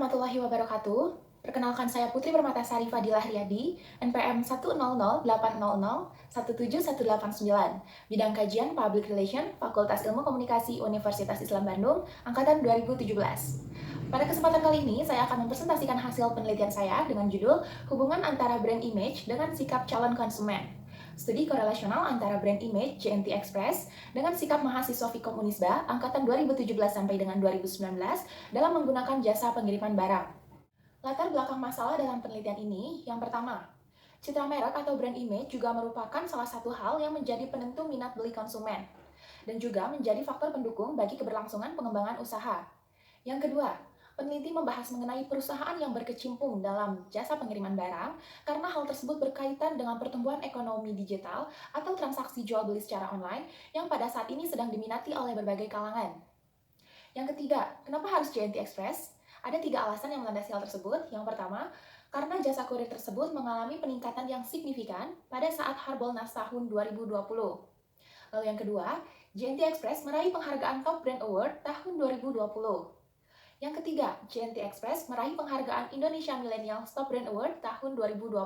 warahmatullahi wabarakatuh. Perkenalkan saya Putri Permatasari Fadilah Riyadi, NPM 1000800171189, bidang kajian Public Relation, Fakultas Ilmu Komunikasi Universitas Islam Bandung, angkatan 2017. Pada kesempatan kali ini, saya akan mempresentasikan hasil penelitian saya dengan judul Hubungan Antara Brand Image dengan Sikap Calon Konsumen. Studi korelasional antara brand image JNT Express dengan sikap mahasiswa Vkom Unisba angkatan 2017 sampai dengan 2019 dalam menggunakan jasa pengiriman barang. Latar belakang masalah dalam penelitian ini, yang pertama, citra merek atau brand image juga merupakan salah satu hal yang menjadi penentu minat beli konsumen, dan juga menjadi faktor pendukung bagi keberlangsungan pengembangan usaha. Yang kedua, peneliti membahas mengenai perusahaan yang berkecimpung dalam jasa pengiriman barang karena hal tersebut berkaitan dengan pertumbuhan ekonomi digital atau transaksi jual beli secara online yang pada saat ini sedang diminati oleh berbagai kalangan. Yang ketiga, kenapa harus JNT Express? Ada 3 alasan yang melandasi hal tersebut. Yang pertama, karena jasa kurir tersebut mengalami peningkatan yang signifikan pada saat Harbolnas tahun 2020. Lalu yang kedua, JNT Express meraih penghargaan Top Brand Award tahun 2020. Yang ketiga, JNT Express meraih penghargaan Indonesia Millennials Top Brand Award tahun 2020.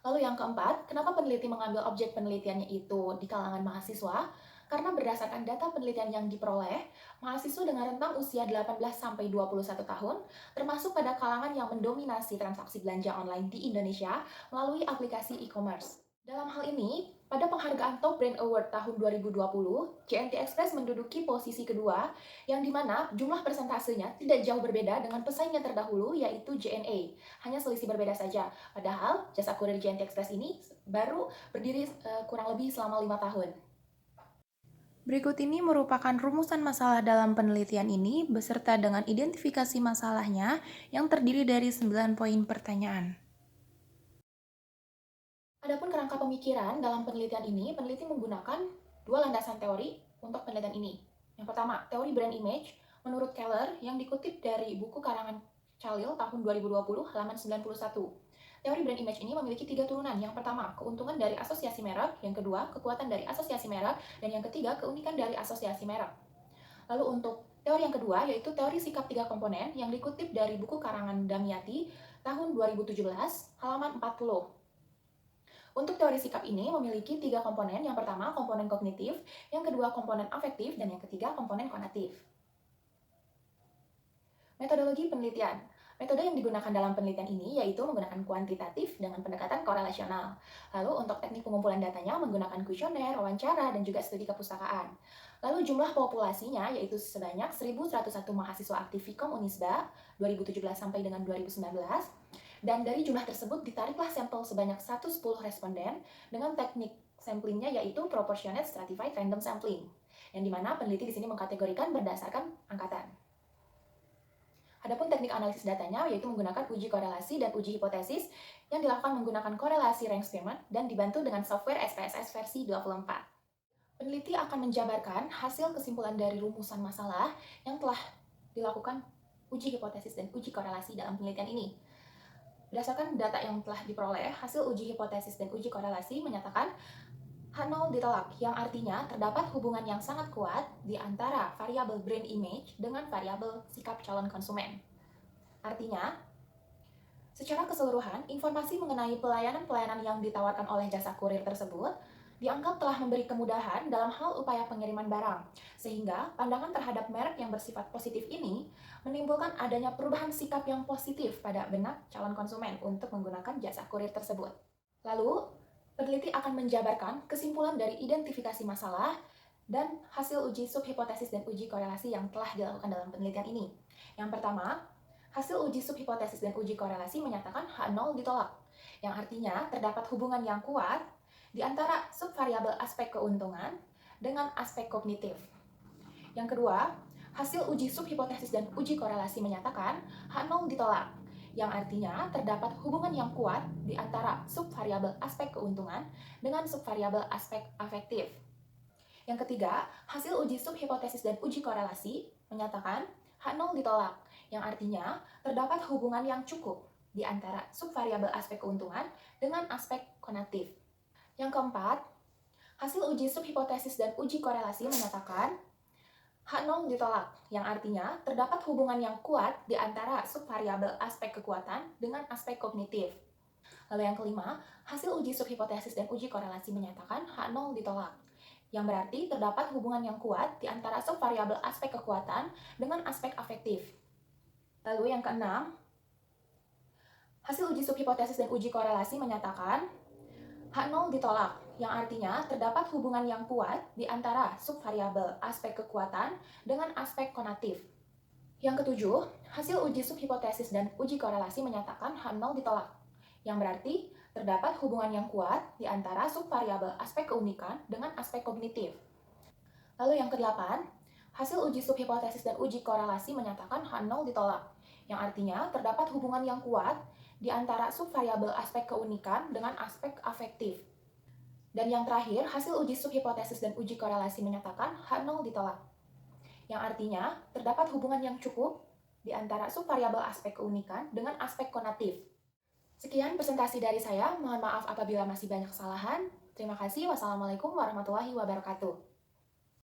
Lalu yang keempat, kenapa peneliti mengambil objek penelitiannya itu di kalangan mahasiswa? Karena berdasarkan data penelitian yang diperoleh, mahasiswa dengan rentang usia 18-21 tahun, termasuk pada kalangan yang mendominasi transaksi belanja online di Indonesia melalui aplikasi e-commerce. Dalam hal ini, pada penghargaan Top Brand Award tahun 2020, JNT Express menduduki posisi kedua, yang dimana jumlah persentasenya tidak jauh berbeda dengan pesaingnya terdahulu, yaitu JNA. Hanya selisih berbeda saja. Padahal, jasa kurir JNT Express ini baru berdiri kurang lebih selama 5 tahun. Berikut ini merupakan rumusan masalah dalam penelitian ini beserta dengan identifikasi masalahnya yang terdiri dari 9 poin pertanyaan. Adapun kerangka pemikiran dalam penelitian ini, peneliti menggunakan 2 landasan teori untuk penelitian ini. Yang pertama, teori brand image menurut Keller yang dikutip dari buku karangan Chalil tahun 2020 halaman 91. Teori brand image ini memiliki 3 turunan. Yang pertama, keuntungan dari asosiasi merek. Yang kedua, kekuatan dari asosiasi merek. Dan yang ketiga, keunikan dari asosiasi merek. Lalu untuk teori yang kedua, yaitu teori sikap 3 komponen yang dikutip dari buku karangan Damiati tahun 2017, halaman 40. Untuk teori sikap ini memiliki 3 komponen. Yang pertama, komponen kognitif. Yang kedua, komponen afektif. Dan yang ketiga, komponen konatif. Metodologi penelitian. Metode yang digunakan dalam penelitian ini yaitu menggunakan kuantitatif dengan pendekatan korelasional. Lalu untuk teknik pengumpulan datanya menggunakan kuesioner, wawancara, dan juga studi kepustakaan. Lalu jumlah populasinya yaitu sebanyak 1.101 mahasiswa aktif Vkom Unisba 2017 sampai dengan 2019. Dan dari jumlah tersebut ditariklah sampel sebanyak 110 responden dengan teknik samplingnya yaitu proportionate stratified random sampling. Yang dimana peneliti di sini mengkategorikan berdasarkan angkatan. Adapun teknik analisis datanya yaitu menggunakan uji korelasi dan uji hipotesis yang dilakukan menggunakan korelasi rank experiment dan dibantu dengan software SPSS versi 24. Peneliti akan menjabarkan hasil kesimpulan dari rumusan masalah yang telah dilakukan uji hipotesis dan uji korelasi dalam penelitian ini. Berdasarkan data yang telah diperoleh, hasil uji hipotesis dan uji korelasi menyatakan H0 ditolak, yang artinya terdapat hubungan yang sangat kuat di antara variabel brand image dengan variabel sikap calon konsumen. Artinya, secara keseluruhan, informasi mengenai pelayanan-pelayanan yang ditawarkan oleh jasa kurir tersebut dianggap telah memberi kemudahan dalam hal upaya pengiriman barang, sehingga pandangan terhadap merek yang bersifat positif ini menimbulkan adanya perubahan sikap yang positif pada benak calon konsumen untuk menggunakan jasa kurir tersebut. Lalu, peneliti akan menjabarkan kesimpulan dari identifikasi masalah dan hasil uji subhipotesis dan uji korelasi yang telah dilakukan dalam penelitian ini. Yang pertama, hasil uji subhipotesis dan uji korelasi menyatakan H0 ditolak, yang artinya terdapat hubungan yang kuat di antara subvariabel aspek keuntungan dengan aspek kognitif. Yang kedua, hasil uji subhipotesis dan uji korelasi menyatakan H0 ditolak, yang artinya terdapat hubungan yang kuat di antara subvariabel aspek keuntungan dengan subvariabel aspek afektif. Yang ketiga, hasil uji subhipotesis dan uji korelasi menyatakan H0 ditolak, yang artinya terdapat hubungan yang cukup di antara subvariabel aspek keuntungan dengan aspek konatif. Yang keempat, hasil uji subhipotesis dan uji korelasi menyatakan H0 ditolak, yang artinya terdapat hubungan yang kuat di antara subvariabel aspek kekuatan dengan aspek kognitif. Lalu yang kelima, hasil uji subhipotesis dan uji korelasi menyatakan H0 ditolak, yang berarti terdapat hubungan yang kuat di antara subvariabel aspek kekuatan dengan aspek afektif. Lalu yang keenam, hasil uji subhipotesis dan uji korelasi menyatakan H0 ditolak, yang artinya terdapat hubungan yang kuat di antara subvariabel aspek kekuatan dengan aspek konatif. Yang ketujuh, hasil uji subhipotesis dan uji korelasi menyatakan H0 ditolak, yang berarti terdapat hubungan yang kuat di antara subvariabel aspek keunikan dengan aspek kognitif. Lalu yang kedelapan, hasil uji subhipotesis dan uji korelasi menyatakan H0 ditolak, yang artinya terdapat hubungan yang kuat di antara subvariabel aspek keunikan dengan aspek afektif. Dan yang terakhir, hasil uji subhipotesis dan uji korelasi menyatakan H0 ditolak, yang artinya terdapat hubungan yang cukup di antara subvariabel aspek keunikan dengan aspek konatif. Sekian presentasi dari saya, mohon maaf apabila masih banyak kesalahan. Terima kasih, wassalamualaikum warahmatullahi wabarakatuh.